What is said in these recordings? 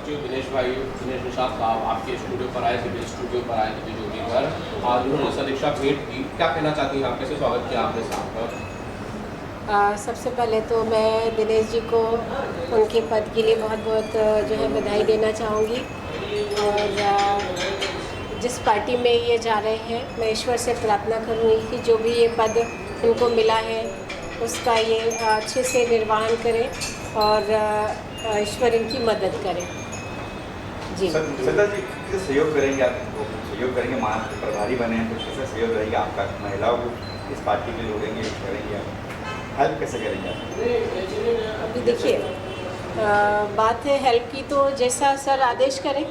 सचिव दिनेश निषाद साहब आपके स्टूडियो पर आए थे, स्टूडियो पर आए थे तिजोरी पर, आज उन्होंने सदीक्षा भेंट की। क्या कहना चाहती हैं आप, कैसे स्वागत किया आपने साहब का? सबसे पहले तो मैं दिनेश जी को उनके पद के लिए बहुत बहुत जो है बधाई देना चाहूँगी। और जिस पार्टी में ये जा रहे हैं, मैं ईश्वर से प्रार्थना करूँगी कि जो भी ये पद उनको मिला है उसका ये अच्छे से निर्वहन करें और ईश्वर इनकी मदद करे। जी सत्ता जी किसे सहयोग करेंगे, आप सहयोग करेंगे, महाराष्ट्र प्रभारी बने हैं तो कैसे सहयोग रहेगा आपका, महिलाओं को इस पार्टी के जोड़ेंगे, करेंगे आप, हेल्प कैसे करेंगे आप? अभी देखिए बात है हेल्प की, तो जैसा सर आदेश करें,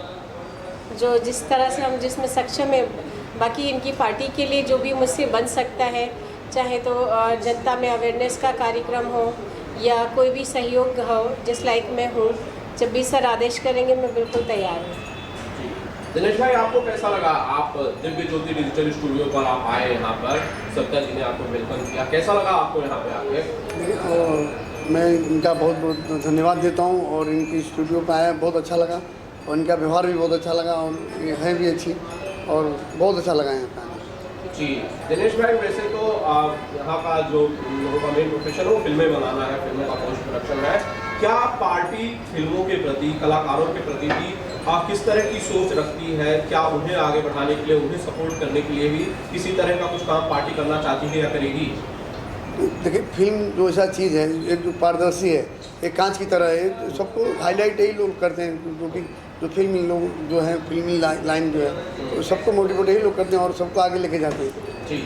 जो जिस तरह से हम जिसमें सक्षम है, बाकी इनकी पार्टी के लिए जो भी मुझसे बन सकता है, चाहे तो जनता में अवेयरनेस का कार्यक्रम हो या कोई भी सहयोग हो, जिस लायक मैं हूँ, जब भी सर आदेश करेंगे मैं बिल्कुल तैयार हूँ। दिनेश भाई, आपको कैसा लगा, आप दिव्य ज्योति डिजिटल स्टूडियो पर आप आए, यहाँ पर सत्ता जी ने आपको वेलकम किया, कैसा लगा आपको यहाँ पे आके? मैं इनका बहुत बहुत धन्यवाद देता हूँ और इनकी स्टूडियो पर आया बहुत अच्छा लगा और इनका व्यवहार भी बहुत अच्छा लगा और ये है भी अच्छी और बहुत अच्छा लगा यहाँ का। जी दिनेश भाई, वैसे तो यहाँ का जो लोगों का मेन प्रोफेशन है वो फिल्में बनाना है, फिल्मों का पोस्ट प्रोडक्शन है। क्या पार्टी फिल्मों के प्रति, कलाकारों के प्रति भी किस तरह की सोच रखती है? क्या उन्हें आगे बढ़ाने के लिए, उन्हें सपोर्ट करने के लिए भी किसी तरह का कुछ काम पार्टी करना चाहती है या करेगी? देखिए, फिल्म जो ऐसा चीज़ है, एक जो पारदर्शी है, एक कांच की तरह है, तो सबको हाईलाइट यही लोग करते हैं, क्योंकि जो फिल्मी लोग जो हैं, फिल्मी लाइन जो है, तो सबको मोटिवेट यही लोग करते हैं और सबको आगे लेके जाते हैं। जी,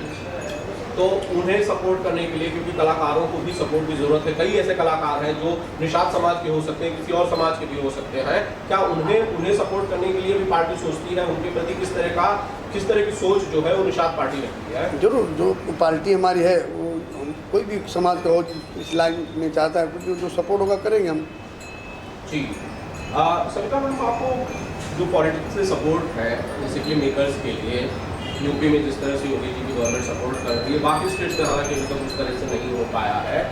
तो उन्हें सपोर्ट करने के लिए, क्योंकि कलाकारों को भी सपोर्ट की जरूरत है, कई ऐसे कलाकार हैं जो निषाद समाज के हो सकते हैं, किसी और समाज के भी हो सकते हैं, क्या उन्हें सपोर्ट करने के लिए भी पार्टी सोचती है? उनके प्रति किस तरह की सोच जो है वो निषाद पार्टी रखती है? जरूर, जो पार्टी हमारी है वो कोई भी समाज का हो, इस लाइन में चाहता है, क्योंकि जो सपोर्ट होगा करेंगे हम। जी सविता मैम, आपको जो पॉलिटिक्स से सपोर्ट है बेसिकली मेकर्स के लिए, यूपी में जिस तरह से योगी जी की गवर्नमेंट सपोर्ट कर रही है, बाकी स्टेट्स में हालांकि अभी तक उस तरह से नहीं हो पाया है,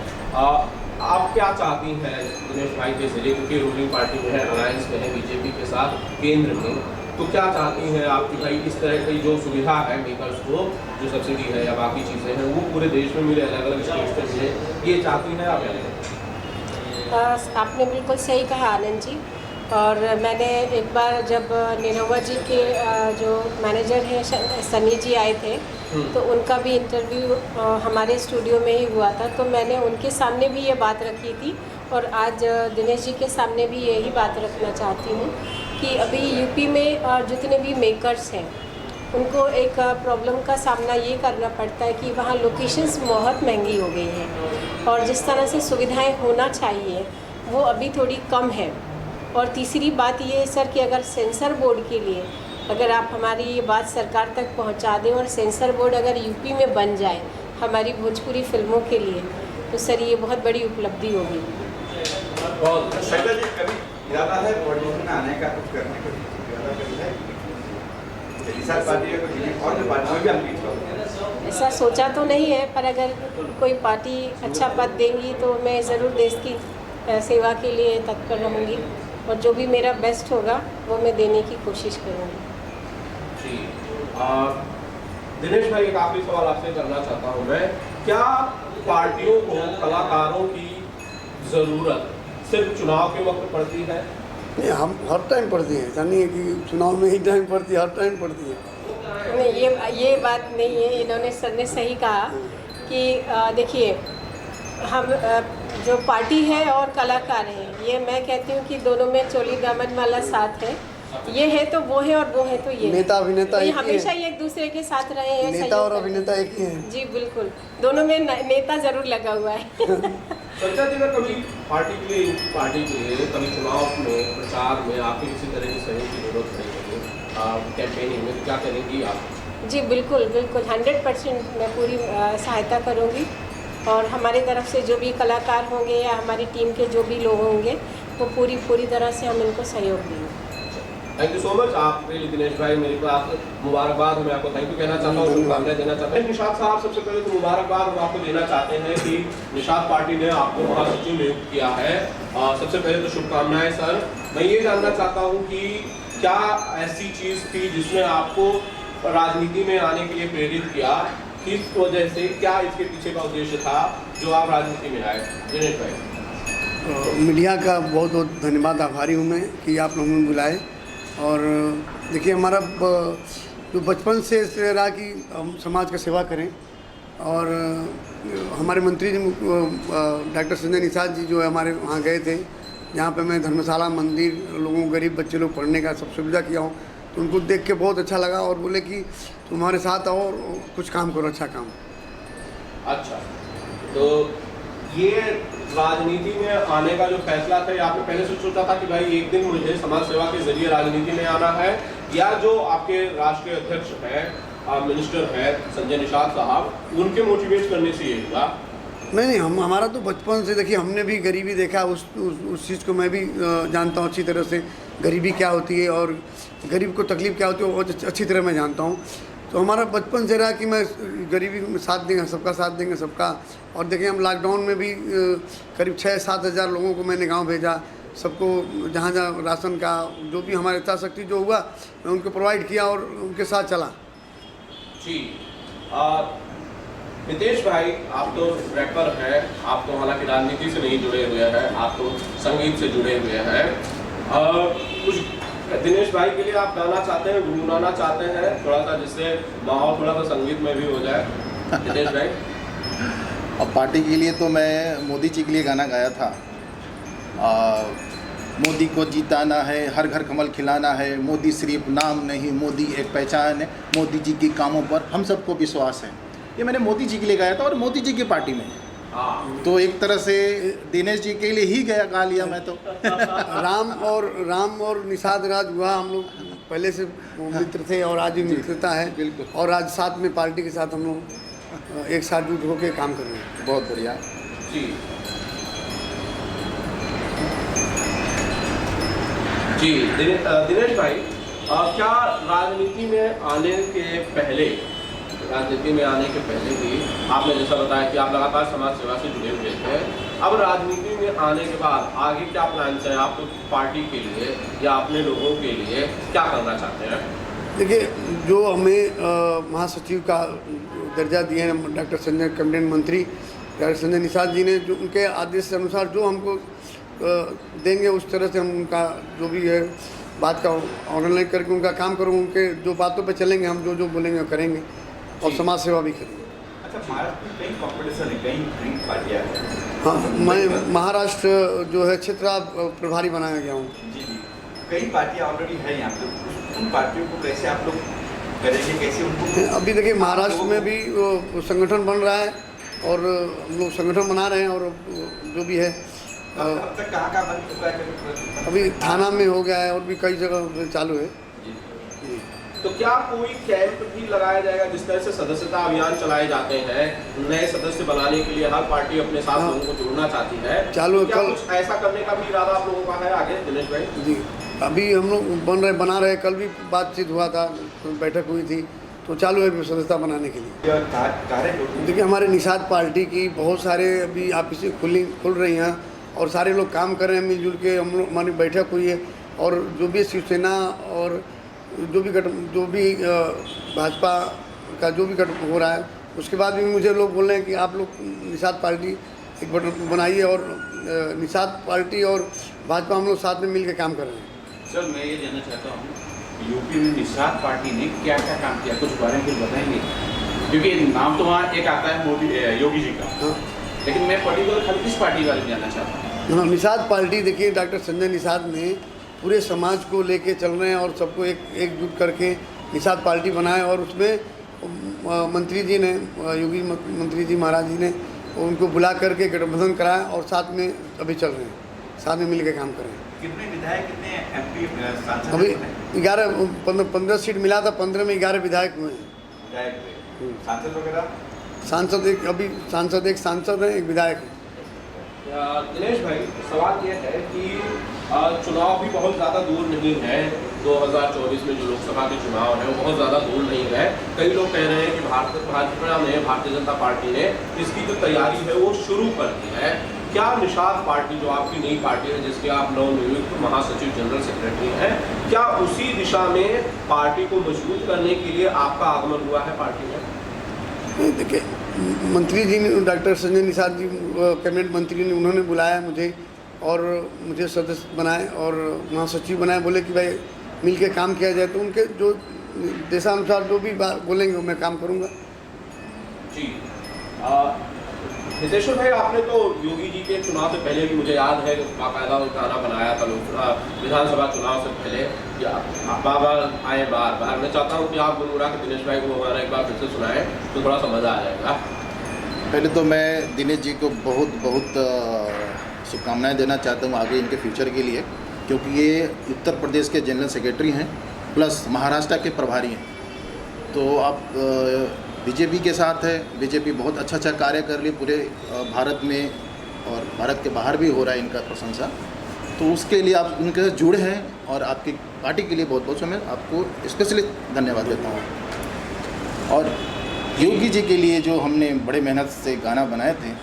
आप क्या चाहती हैं दिनेश भाई के जरिए, क्योंकि रूलिंग पार्टी में है, अलायंस में है बीजेपी के साथ केंद्र में, तो क्या चाहती हैं आप कि भाई इस तरह की जो सुविधा है मेकर्स को, जो सब्सिडी है या बाकी चीज़ें हैं, वो पूरे देश में मिले, अलग अलग स्टेट्स में मिले, ये चाहती हैं आप? आपने बिल्कुल सही कहा आनंद जी। और मैंने एक बार जब निरहुआ जी के जो मैनेजर हैं सनी जी आए थे, तो उनका भी इंटरव्यू हमारे स्टूडियो में ही हुआ था, तो मैंने उनके सामने भी ये बात रखी थी और आज दिनेश जी के सामने भी यही बात रखना चाहती हूँ कि अभी यूपी में जितने भी मेकर्स हैं उनको एक प्रॉब्लम का सामना ये करना पड़ता है कि वहाँ लोकेशंस बहुत महंगी हो गई हैं और जिस तरह से सुविधाएं होना चाहिए वो अभी थोड़ी कम है। और तीसरी बात ये है सर कि अगर सेंसर बोर्ड के लिए अगर आप हमारी ये बात सरकार तक पहुंचा दें और सेंसर बोर्ड अगर यूपी में बन जाए हमारी भोजपुरी फिल्मों के लिए, तो सर ये बहुत बड़ी उपलब्धि होगी। कभी इरादा है पॉलिटिक्स में आने का, कुछ करने का इरादा कभी है? ऐसा सोचा तो नहीं है, पर अगर कोई पार्टी अच्छा पद देंगी तो मैं ज़रूर देश की सेवा के लिए तत्पर रहूँगी और जो भी मेरा बेस्ट होगा वो मैं देने की कोशिश करूँगी। जी दिनेश भाई, एक आखिरी सवाल आपसे करना चाहता हूँ मैं, क्या पार्टियों को कलाकारों की ज़रूरत सिर्फ चुनाव के वक्त पड़ती है? नहीं, हम हर टाइम पढ़ती है, ऐसा नहीं है कि चुनाव में ही टाइम पढ़ती है, हर टाइम पढ़ती है। नहीं, ये बात नहीं है। इन्होंने सर ने सही कहा कि देखिए, हम जो पार्टी है और कलाकार हैं, ये मैं कहती हूँ कि दोनों में चोली दामन वाला साथ है। ये है तो वो है और वो है तो ये। नेता अभिनेता तो एक ही है। हमेशा ही एक दूसरे के साथ रहे हैं। नेता और अभिनेता एक ही है। जी बिल्कुल, दोनों में नेता जरूर लगा हुआ है। चर्चा जी, कभी पार्टी के लिए कभी चुनाव में, प्रचार में आपको किसी तरह की सहयोग की जरूरत पड़ेगी कैंपेनिंग में, तो क्या करेंगी आप? जी बिल्कुल 100% मैं पूरी सहायता करूँगी और हमारी तरफ से जो भी कलाकार होंगे या हमारी टीम के जो भी लोग होंगे वो पूरी तरह से हम इनको सहयोग देंगे। Thank you so much. आप दिनेश भाई, मेरी बात मुबारकबाद, मैं आपको थैंक यू कहना चाहता हूँ, शुभकामनाएं देना चाहता हूँ। निषाद साहब, सबसे पहले तो मुबारकबाद हम आपको देना चाहते हैं कि निषाद पार्टी ने आपको महासचिव नियुक्त किया है। सबसे पहले तो शुभकामनाएं सर। मैं ये जानना चाहता हूँ कि क्या ऐसी चीज़ थी जिसने आपको राजनीति में आने के लिए प्रेरित किया, किस वजह से, क्या इसके पीछे का उद्देश्य था जो आप राजनीति में आए? दिनेश भाई। मीडिया का बहुत बहुत धन्यवाद, आभारी हूँ मैं कि आप लोगों ने बुलाए। और देखिए, हमारा जो बचपन से रहा कि हम समाज का सेवा करें, और हमारे मंत्री जी डॉक्टर संजय निषाद जी जो है हमारे वहाँ गए थे, जहाँ पे मैं धर्मशाला, मंदिर, लोगों गरीब बच्चे लोग पढ़ने का सब सुविधा किया हूँ, तो उनको देख के बहुत अच्छा लगा और बोले कि तुम्हारे साथ आओ और कुछ काम करो, अच्छा काम। अच्छा, तो ये राजनीति में आने का जो फैसला था, ये आपने पहले से सोचा था कि भाई एक दिन मुझे समाज सेवा के जरिए राजनीति में आना है, या जो आपके राष्ट्रीय अध्यक्ष हैं, मिनिस्टर है संजय निषाद साहब, उनके मोटिवेट करने से ये हुआ? नहीं, हमारा तो बचपन से, देखिए हमने भी गरीबी देखा, उस चीज़ को मैं भी जानता हूँ अच्छी तरह से, गरीबी क्या होती है और गरीब को तकलीफ़ क्या होती है वो अच्छी तरह मैं जानता हूँ। तो हमारा बचपन से रहा कि मैं गरीबी में साथ देंगे, सबका साथ देंगे, सबका। और देखिए, हम लॉकडाउन में भी करीब 6-7 हज़ार लोगों को मैंने गाँव भेजा, सबको जहाँ जहाँ राशन का जो भी हमारे यथाशक्ति जो हुआ मैं उनको प्रोवाइड किया और उनके साथ चला। जी, नितेश भाई, आप तो रैपर हैं, आप तो हालांकि राजनीति से नहीं जुड़े हुए हैं, आप तो संगीत से जुड़े हुए हैं। कुछ दिनेश भाई के लिए आप गाना चाहते हैं, गुनगुनाना चाहते हैं थोड़ा सा, जिससे माहौल थोड़ा सा संगीत में भी हो जाए? नितेश भाई। अब पार्टी के लिए तो मैं मोदी जी के लिए गाना गाया था। मोदी को जिताना है, हर घर कमल खिलाना है, मोदी सिर्फ नाम नहीं, मोदी एक पहचान है, मोदी जी के कामों पर हम सबको विश्वास है। ये मैंने मोदी जी के लिए गाया था और मोदी जी की पार्टी में। तो एक तरह से दिनेश जी के लिए ही गा लिया मैं तो। राम और निषाद राज हुआ, हम लोग पहले से मित्र थे और आज भी मित्रता है। बिल्कुल। और आज साथ में पार्टी के साथ हम लोग एक साथ जुट होकर काम कर रहे हैं। बहुत बढ़िया जी जी। दिनेश भाई, क्या राजनीति में आने के पहले भी आपने जैसा बताया कि आप लगातार समाज सेवा से जुड़े हुए थे, अब राजनीति में आने के बाद आगे क्या प्लान्स हैं आप पार्टी के लिए या अपने लोगों के लिए, क्या करना चाहते हैं? देखिए, जो हमें महासचिव का दर्जा दिए हैं डॉक्टर संजय, कैबिनेट मंत्री डॉक्टर संजय निषाद जी ने, जो उनके आदेश के अनुसार जो हमको देंगे उस तरह से हम उनका जो भी है बात का ऑर्गेनाइज करके उनका काम करूँ, उनके जो बातों पे चलेंगे, हम जो जो बोलेंगे वो करेंगे और समाज सेवा भी करेंगे। अच्छा, महाराष्ट्र में कई कॉम्पिटिशन है, कई पार्टियाँ हैं। हाँ, मैं महाराष्ट्र जो है क्षेत्र प्रभारी बनाया गया हूँ। जी जी, कई पार्टियाँ ऑलरेडी है यहाँ पे, उन पार्टियों को कैसे आप लोग करेंगे, कैसे उनको? अभी देखिए, महाराष्ट्र में भी संगठन बन रहा है और हम लोग संगठन बना रहे हैं, और जो भी है अब तक कहाँ बन चुका है? अभी थाना में हो गया है और भी कई जगह चालू है। तो क्या कोई कैंप भी लगाया जाएगा, जिस तरह से सदस्यता अभियान चलाए जाते हैं, नए सदस्य बनाने के लिए हर पार्टी अपने साथ लोगों को जोड़ना चाहती है, चालू क्या कुछ ऐसा करने का भी इरादा आप लोगों का है आगे? दिनेश भाई जी, अभी हम लोग बना रहे, कल भी बातचीत हुआ था, बैठक हुई थी, तो चालू है सदस्यता बनाने के लिए। देखिए, हमारे निषाद पार्टी की बहुत सारे अभी ऑफिसें खुल रही हैं और सारे लोग काम कर रहे हैं मिलजुल के। हम लोग, हमारी बैठक हुई है और जो भी शिवसेना और जो भी भाजपा का जो भी गठ हो रहा है, उसके बाद भी मुझे लोग बोल रहे हैं कि आप लोग निषाद पार्टी एक बटन बनाइए, और निषाद पार्टी और भाजपा हम लोग साथ में मिल के काम कर रहे हैं। सर, मैं ये जानना चाहता हूँ, यूपी में निषाद पार्टी ने क्या क्या काम किया, कुछ बारे में कुछ बताएंगे? क्योंकि नाम तो वहाँ एक आता है मोदी, योगी जी का। हाँ। लेकिन मैं पर्टिकुलर खाली किस पार्टी के बारे में जानना चाहता हूँ। हाँ, निषाद पार्टी, देखिए डॉक्टर संजय निषाद ने पूरे समाज को लेके चल रहे हैं और सबको एकजुट करके निषाद पार्टी बनाए, और उसमें मंत्री जी ने, योगी मंत्री जी महाराज जी ने उनको बुला करके गठबंधन कराया और साथ में अभी चल रहे हैं, साथ में मिल के काम कर रहे हैं। कितने विधायक, कितने एमपी सांसद? अभी 15 सीट मिला था, 15 में 11 विधायक हुए हैं। सांसद वगैरह? सांसद एक सांसद है, एक विधायक है। दिनेश भाई, सवाल ये है कि चुनाव भी बहुत ज़्यादा दूर नहीं है, 2024 में जो लोकसभा के चुनाव है वो बहुत ज़्यादा दूर नहीं है। कई लोग कह रहे हैं कि भाजपा ने, भारतीय जनता पार्टी ने इसकी जो तैयारी है वो शुरू कर दी है। क्या निषाद पार्टी जो आपकी नई पार्टी है, जिसके आप नवनियुक्त महासचिव जनरल सेक्रेटरी हैं, क्या उसी दिशा में पार्टी को मजबूत करने के लिए आपका आगमन हुआ है पार्टी में? देखिए, मंत्री जी ने, डॉक्टर संजय निषाद जी कैबिनेट मंत्री ने, उन्होंने बुलाया मुझे और मुझे सदस्य बनाए और महासचिव बनाए। बोले कि भाई मिल के काम किया जाए, तो उनके जो देशानुसार जो भी बात बोलेंगे वो मैं काम करूँगा। जी हितेश्वर भाई, आपने तो योगी जी के चुनाव से पहले भी, मुझे याद है, बाकायदा गाना बनाया था विधानसभा चुनाव से पहले, बाबा आए बार बार। मैं चाहता हूँ कि आप गुनगुना के दिनेश भाई को हमारा एक बार फिर से सुनाएं तो थोड़ा सा मज़ा आ जाएगा। पहले तो मैं दिनेश जी को बहुत बहुत शुभकामनाएं देना चाहता हूँ आगे इनके फ्यूचर के लिए, क्योंकि ये उत्तर प्रदेश के जनरल सेक्रेटरी हैं प्लस महाराष्ट्र के प्रभारी हैं। तो आप बीजेपी के साथ है, बीजेपी बहुत अच्छा कार्य कर रही पूरे भारत में और भारत के बाहर भी हो रहा है इनका प्रशंसा। तो उसके लिए आप उनके साथ जुड़े हैं और आपकी पार्टी के लिए बहुत बहुत मैं आपको स्पेशली धन्यवाद देता हूँ। और योगी जी के लिए जो हमने बड़े मेहनत से गाना बनाए थे,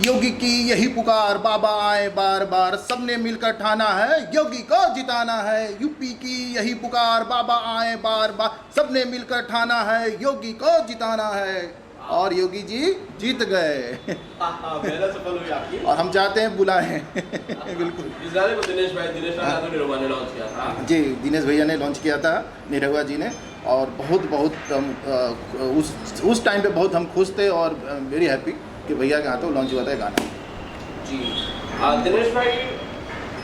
योगी की यही पुकार, बाबा आए बार बार, सबने मिलकर ठाना है योगी को जिताना है। यूपी की यही पुकार, बाबा आए बार बार, सबने मिलकर ठाना है योगी को जिताना है। और योगी जी जीत गए। मेहनत सफल हुई आपकी। और हम चाहते हैं बुलाएं। बिल्कुल। इस गाने को दिनेश भाई निरहुआ ने लॉन्च किया था। जी, दिनेश भैया ने लॉन्च किया था, निरहुआ जी ने। और बहुत उस टाइम पे बहुत हम खुश थे और वेरी हैप्पी कि भैया के हाथों लॉन्च हुआ था गाना। जी दिनेश भाई,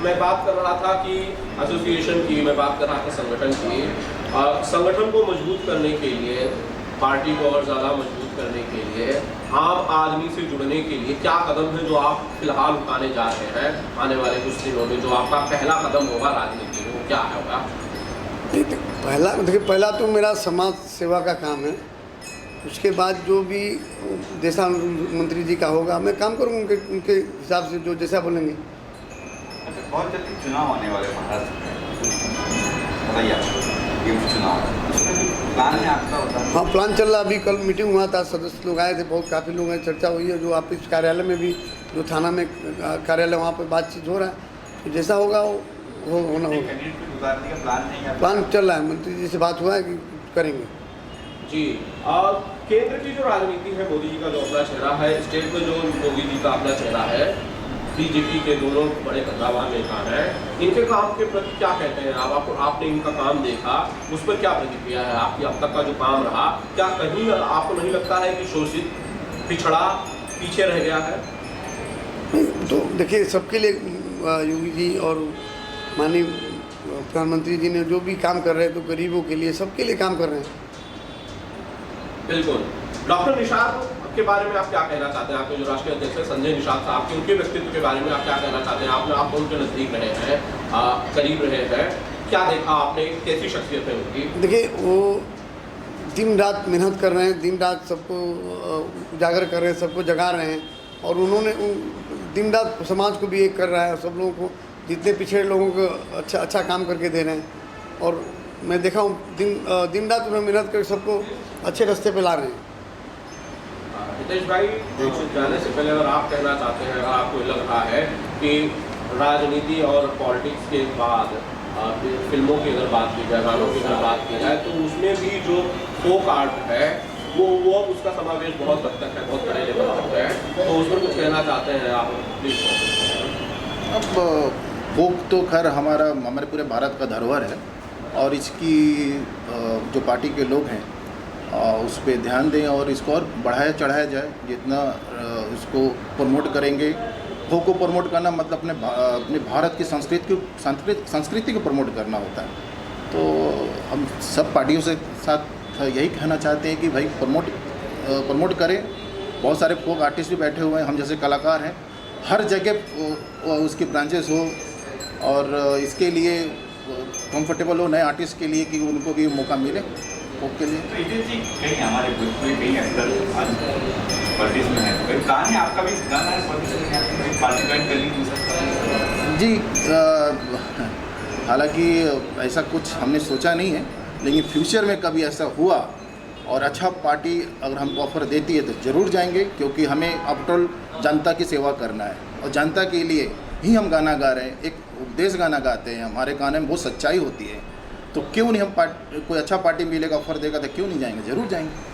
मैं बात कर रहा था कि एसोसिएशन की, मैं बात कर रहा था संगठन की। संगठन को मजबूत करने के लिए, पार्टी को और ज़्यादा मजबूत करने के लिए, आम आदमी से जुड़ने के लिए क्या कदम है जो आप फिलहाल उठाने जा रहे हैं आने वाले कुछ दिनों में? जो आपका पहला कदम होगा राजनीति में, वो क्या होगा? पहला तो मेरा समाज सेवा का काम है। उसके बाद जो भी देशा मंत्री जी का होगा मैं काम करूँगा उनके हिसाब से, जो जैसा बोलेंगे। अच्छा, बहुत जल्दी चुनाव आने वाले महाराष्ट्र में, बताइए ये चुनाव प्लान है आपका? होता है? हाँ, प्लान चल रहा। अभी कल मीटिंग हुआ था, सदस्य लोग आए थे, बहुत काफ़ी लोग हैं, चर्चा हुई है। जो ऑफिस कार्यालय में भी, जो थाना में कार्यालय, वहाँ पे बातचीत हो रहा है। तो जैसा होगा वो होना होगा। प्लान चल रहा है, मंत्री जी से बात हुआ है कि करेंगे। जी केंद्र की जो राजनीति है, मोदी जी का जो अपना चेहरा है, स्टेट में जो मोदी जी का अपना चेहरा है, बीजेपी के दोनों बड़े कद्दावर नेता हैं, इनके काम के प्रति क्या कहते हैं आप? आपने इनका काम देखा, उस पर क्या प्रतिक्रिया है आपकी? अब तक का जो काम रहा, क्या कहीं आपको नहीं लगता है कि शोषित, पिछड़ा, पीछे रह गया है? तो देखिए, सबके लिए योगी जी और माननीय प्रधानमंत्री जी ने जो भी काम कर रहे हैं, तो गरीबों के लिए, सबके लिए काम कर रहे हैं। बिल्कुल। डॉक्टर निषाद के बारे में आप क्या कहना चाहते हैं? आपके जो राष्ट्रीय अध्यक्ष हैं संजय निषाद साहब के, उनके व्यक्तित्व के बारे में आप क्या कहना चाहते हैं? आप उनके नज़दीक रहे हैं, करीब रहे हैं, क्या देखा आपने, कैसी शख्सियत है उनकी? देखिए, वो दिन रात मेहनत कर रहे हैं, दिन रात सबको उजागर कर रहे हैं, सबको जगा रहे हैं। और उन्होंने दिन रात समाज को भी एक कर रहा है, सब लोगों को, जितने पिछड़े लोगों को अच्छा काम करके दे रहे हैं। और मैं देखा हूँ दिन रात में मेहनत करके सबको अच्छे रास्ते पे ला रहे हैं। हितेश भाई, जाने से पहले अगर आप कहना चाहते हैं, अगर आपको लग रहा है कि राजनीति और पॉलिटिक्स के बाद फिल्मों की अगर बात की जाए, गानों की अगर बात की जाए, तो उसमें भी जो फोक आर्ट है वो उसका समावेश बहुत हद तक है, बहुत बड़े लेवल पर है। तो उसमें कुछ कहना चाहते हैं आप, प्लीज? अब फोक तो खैर हमारे पूरे भारत का धरोहर है और इसकी जो पार्टी के लोग हैं उस पर ध्यान दें और इसको और बढ़ाया चढ़ाया जाए। जितना इसको प्रमोट करेंगे, फोक को प्रमोट करना मतलब अपने भारत की संस्कृति को प्रमोट करना होता है। तो हम सब पार्टियों से साथ यही कहना चाहते हैं कि भाई प्रमोट करें। बहुत सारे फोक आर्टिस्ट भी बैठे हुए हैं, हम जैसे कलाकार हैं, हर जगह उसकी ब्रांचेस हो और इसके लिए कंफर्टेबल हो नए आर्टिस्ट के लिए कि उनको भी मौका मिले फोक के लिए। तो जी कहीं हमारे ग्रुप में कहीं एक्टर आज पॉलिटिक्स में है, कोई प्लान है आपका भी गाना है पॉलिटिक्स में पार्टिसिपेट करने की? जी हालांकि ऐसा कुछ हमने सोचा नहीं है, लेकिन फ्यूचर में कभी ऐसा हुआ और अच्छा पार्टी अगर हमको ऑफ़र देती है तो ज़रूर जाएंगे, क्योंकि हमें आफ्टर ऑल जनता की सेवा करना है और जनता के लिए ही हम गाना गा रहे हैं, एक उपदेश गाना गाते हैं, हमारे गाने में बहुत सच्चाई होती है। तो क्यों नहीं हम कोई अच्छा पार्टी मिलेगा ऑफ़र देगा तो क्यों नहीं जाएंगे, ज़रूर जाएंगे।